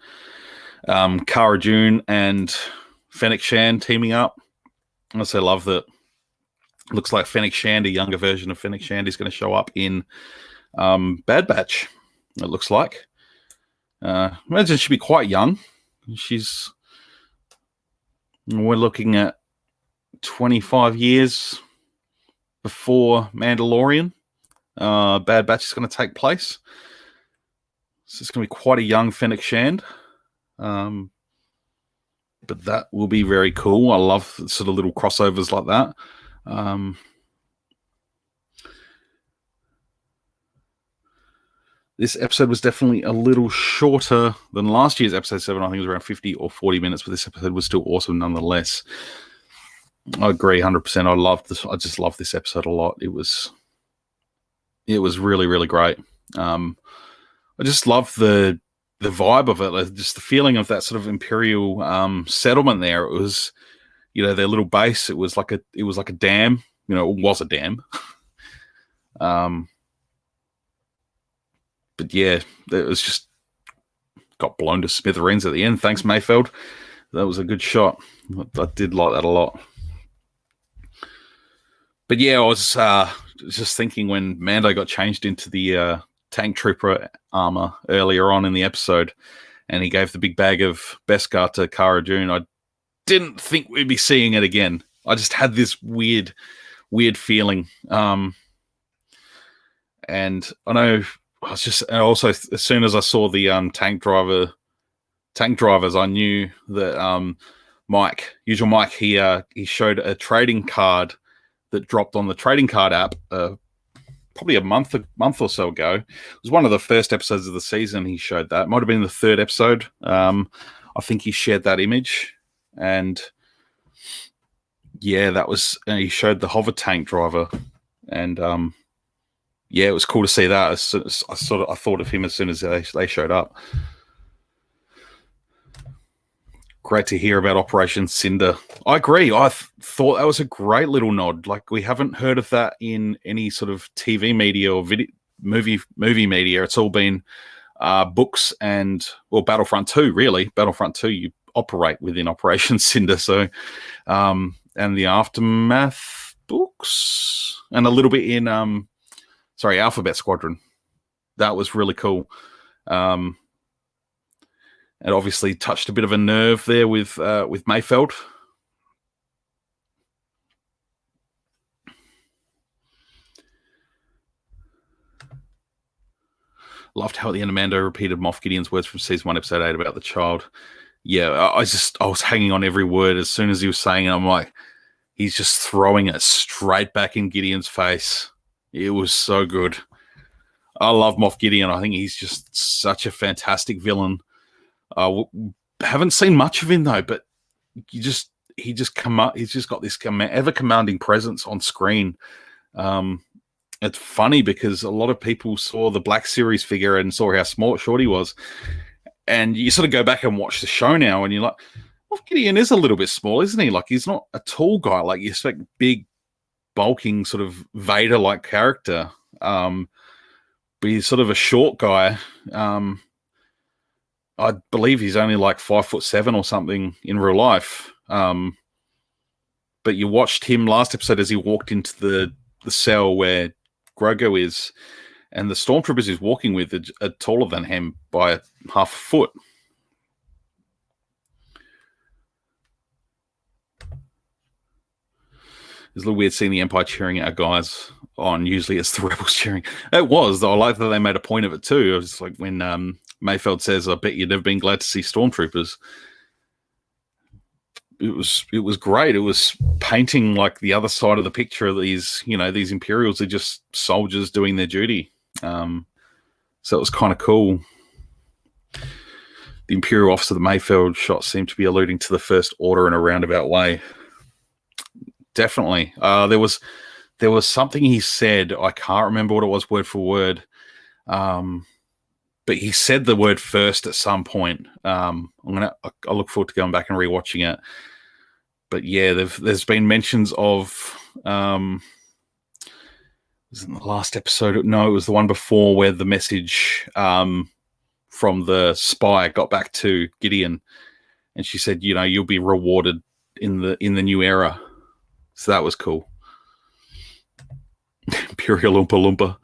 Cara Dune and Fennec Shand teaming up. I also love that it looks like Fennec Shand, a younger version of Fennec Shand, is going to show up in Bad Batch, it looks like. Imagine she'd be quite young. We're looking at 25 years before Mandalorian. Bad Batch is going to take place. So it's going to be quite a young Fennec Shand. But that will be very cool. I love sort of little crossovers like that. This episode was definitely a little shorter than last year's episode 7. I think it was around 50 or 40 minutes, but this episode was still awesome nonetheless. I agree 100%. I loved this. I just loved this episode a lot. It was really, really great. I just love the vibe of it, like just the feeling of that sort of Imperial settlement there. It was, their little base. It was like a dam. It was a dam. But yeah, it was just got blown to smithereens at the end. Thanks, Mayfeld. That was a good shot. I did like that a lot. But yeah, I was just thinking when Mando got changed into the tank trooper armor earlier on in the episode, and he gave the big bag of Beskar to Cara Dune, I didn't think we'd be seeing it again. I just had this weird feeling. And I know also as soon as I saw the tank drivers, I knew that usual Mike, he showed a trading card that dropped on the trading card app probably a month or so ago. It was one of the first episodes of the season. He showed that. It might have been the third episode. I think he shared that image, and Yeah, that was. He showed the hover tank driver, and yeah, it was cool to see that. As soon as I thought of him as soon as they showed up. Great to hear about Operation Cinder. I agree. I thought that was a great little nod. Like, we haven't heard of that in any sort of TV media or movie media. It's all been books and, well, Battlefront 2, really. Battlefront 2, you operate within Operation Cinder. So, and the Aftermath books, and a little bit in, Alphabet Squadron. That was really cool. It obviously touched a bit of a nerve there with Mayfeld. Loved how at the end Mando repeated Moff Gideon's words from season 1, episode 8 about the child. Yeah, I was hanging on every word as soon as he was saying it. I'm like, he's just throwing it straight back in Gideon's face. It was so good. I love Moff Gideon. I think he's just such a fantastic villain. Haven't seen much of him though, but he's just got this ever commanding presence on screen. It's funny because a lot of people saw the Black Series figure and saw how short he was, and you sort of go back and watch the show now, and you're like, well, Gideon is a little bit small, isn't he? Like, he's not a tall guy like you expect, big, bulking, sort of Vader-like character. But he's sort of a short guy. I believe he's only like 5'7" or something in real life. But you watched him last episode as he walked into the cell where Grogu is, and the stormtroopers he's walking with are taller than him by half a foot. It's a little weird seeing the Empire cheering our guys on. Usually it's the Rebels cheering. It was, though. I like that they made a point of it too. It was like when Mayfeld says, I bet you'd have been glad to see stormtroopers. It was great. It was painting like the other side of the picture of these Imperials are just soldiers doing their duty. So it was kind of cool. The Imperial officer that Mayfeld shot seemed to be alluding to the First Order in a roundabout way. Definitely. There was something he said. I can't remember what it was word for word. But he said the word first at some point. I look forward to going back and rewatching it. But yeah, there's been mentions of was it in the last episode? No, it was the one before where the message from the spy got back to Gideon, and she said, you'll be rewarded in the new era. So that was cool. Imperial Oompa Loompa.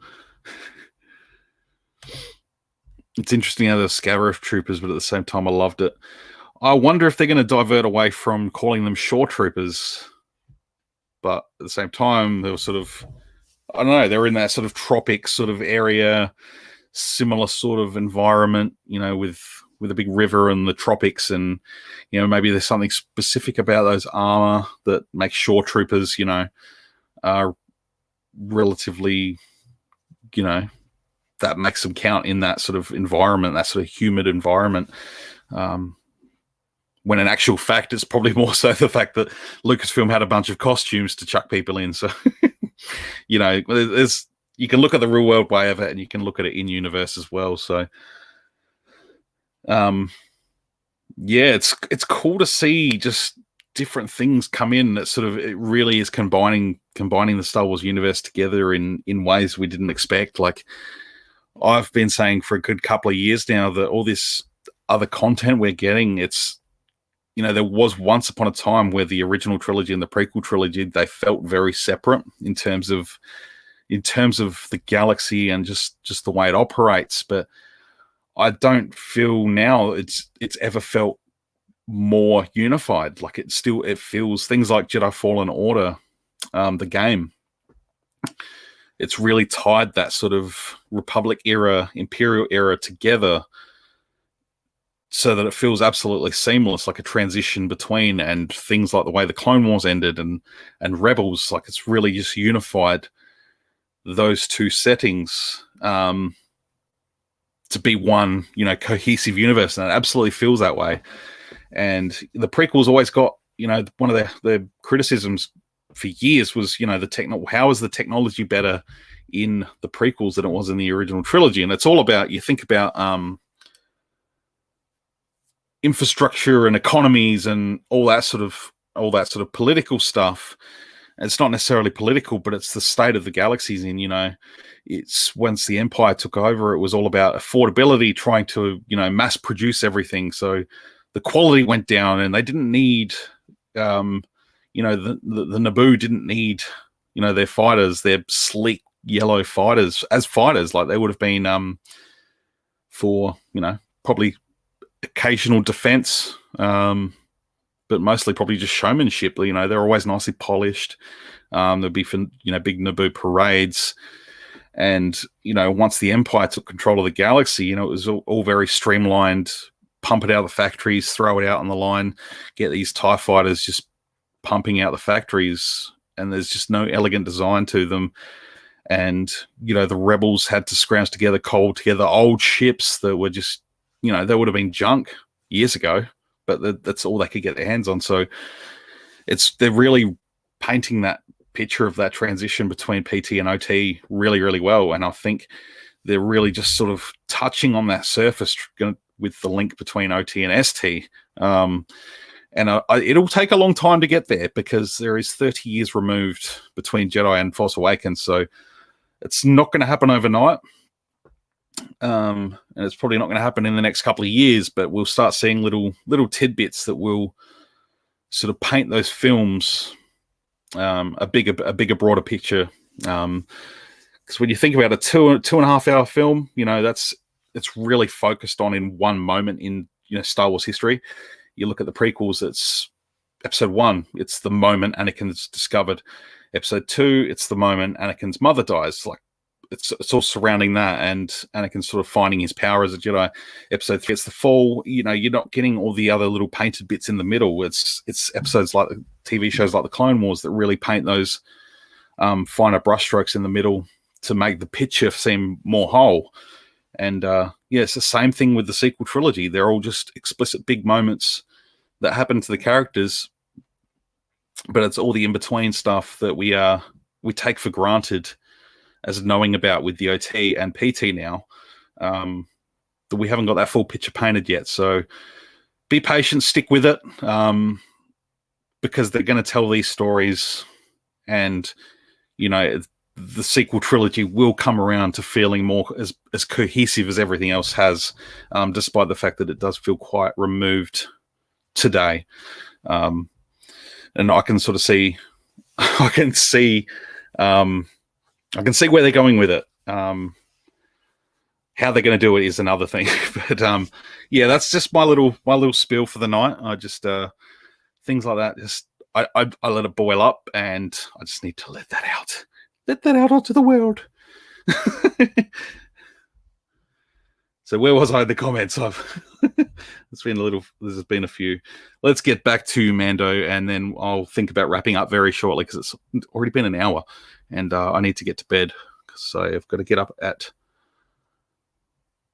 It's interesting how they're Scarif troopers, but at the same time, I loved it. I wonder if they're going to divert away from calling them shore troopers. But at the same time, they were sort of, I don't know, they're in that sort of tropic sort of area, similar sort of environment, with a big river and the tropics. And, maybe there's something specific about those armor that makes shore troopers, relatively, that makes them count in that sort of environment, that sort of humid environment. When in actual fact, it's probably more so the fact that Lucasfilm had a bunch of costumes to chuck people in. So, you can look at the real world way of it, and you can look at it in universe as well. So, yeah, it's cool to see just different things come in that sort of, it really is combining the Star Wars universe together in ways we didn't expect. Like, I've been saying for a good couple of years now that all this other content we're getting, it's, there was once upon a time where the original trilogy and the prequel trilogy, they felt very separate in terms of the galaxy and just the way it operates. But I don't feel now it's ever felt more unified. Like, it feels things like Jedi Fallen Order, the game. It's really tied that sort of Republic era, Imperial era together so that it feels absolutely seamless, like a transition between, and things like the way the Clone Wars ended and Rebels, like it's really just unified those two settings to be one, cohesive universe, and it absolutely feels that way. And the prequels always got one of the criticisms for years was, how is the technology better in the prequels than it was in the original trilogy? And it's all about, you think about infrastructure and economies and all that sort of political stuff. And it's not necessarily political, but it's the state of the galaxies in, it's once the Empire took over, it was all about affordability, trying to, mass produce everything. So the quality went down, and they didn't need, the Naboo didn't need, their fighters, their sleek yellow fighters as fighters, like they would have been for, probably occasional defense, but mostly probably just showmanship. They're always nicely polished. There'd be, big Naboo parades. And, once the Empire took control of the galaxy, it was all very streamlined. Pump it out of the factories, throw it out on the line, get these TIE fighters just pumping out the factories, and there's just no elegant design to them. And, the rebels had to scrounge together, coal together old ships that were just, they would have been junk years ago, but that's all they could get their hands on. So they're really painting that picture of that transition between PT and OT really, really well. And I think they're really just sort of touching on that surface with the link between OT and ST. And it'll take a long time to get there, because there is 30 years removed between Jedi and Force Awakens. So it's not going to happen overnight. And it's probably not going to happen in the next couple of years, but we'll start seeing little tidbits that will sort of paint those films a bigger, broader picture. Because when you think about a 2.5 hour film, it's really focused on in one moment in Star Wars history. You look at the prequels, it's episode 1, it's the moment Anakin's discovered. Episode 2, it's the moment Anakin's mother dies. Like it's all surrounding that, and Anakin's sort of finding his power as a Jedi. Episode 3, it's the fall. You're not getting all the other little painted bits in the middle. It's episodes like the TV shows like the Clone Wars that really paint those finer brushstrokes in the middle to make the picture seem more whole. And it's the same thing with the sequel trilogy. They're all just explicit big moments that happen to the characters, but it's all the in-between stuff that we take for granted as knowing about with the OT and PT now, that we haven't got that full picture painted yet. So be patient, stick with it, because they're going to tell these stories, and the sequel trilogy will come around to feeling more as cohesive as everything else has, despite the fact that it does feel quite removed today. And I can sort of see, I can see where they're going with it. How they're going to do it is another thing. But that's just my little spiel for the night. I just things like that. Just I let it boil up, and I just need to let that out. Let that out onto the world. So where was I in the comments? There's been a few. Let's get back to Mando, and then I'll think about wrapping up very shortly, because it's already been an hour, and I need to get to bed. So I've got to get up at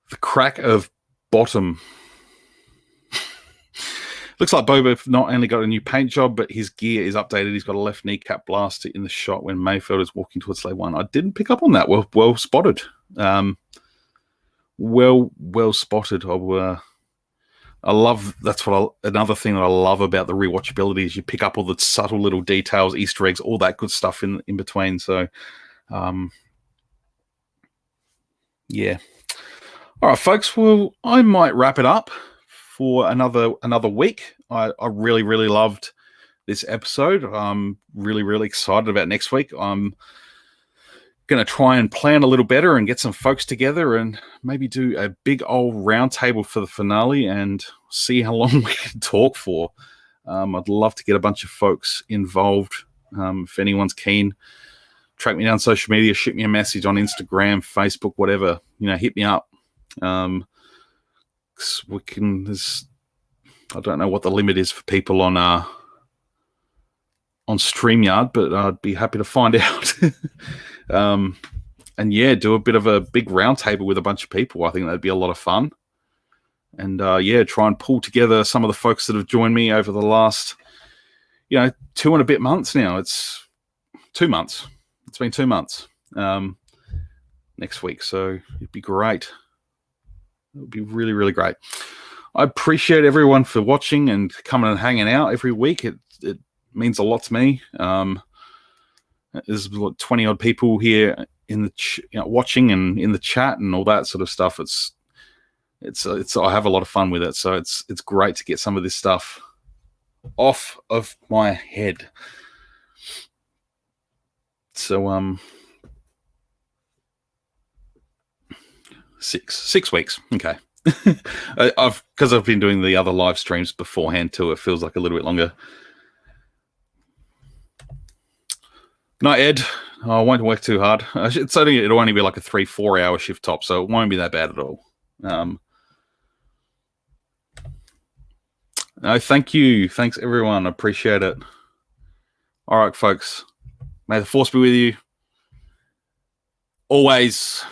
the crack of bottom. Looks like Boba not only got a new paint job, but his gear is updated. He's got a left kneecap blast in the shot when Mayfield is walking towards Slave One. I didn't pick up on that. Well spotted. Well spotted. I love, another thing that I love about the rewatchability is you pick up all the subtle little details, Easter eggs, all that good stuff in between. So, yeah. All right, folks. Well, I might wrap it up for another week. I really, really loved this episode. I'm really, really excited about next week. I'm going to try and plan a little better and get some folks together and maybe do a big old round table for the finale and see how long we can talk for. I'd love to get a bunch of folks involved. If anyone's keen, track me down social media, shoot me a message on Instagram, Facebook, whatever, hit me up. We can, I don't know what the limit is for people on StreamYard, but I'd be happy to find out. And yeah, do a bit of a big roundtable with a bunch of people. I think that'd be a lot of fun. And try and pull together some of the folks that have joined me over the last 2 and a bit months now. It's 2 months. It's been 2 months next week. So it'd be great. It would be really, really great. I appreciate everyone for watching and coming and hanging out every week. It means a lot to me. There's 20 odd people here in the watching and in the chat and all that sort of stuff. It's I have a lot of fun with it. So it's great to get some of this stuff off of my head. So 6 weeks. Okay. Because I've been doing the other live streams beforehand too, it feels like a little bit longer. No, Ed, I won't work too hard. It'll only be like a 3-4 hour shift top, so it won't be that bad at all. No, thank you. Thanks, everyone. I appreciate it. All right, folks. May the force be with you. Always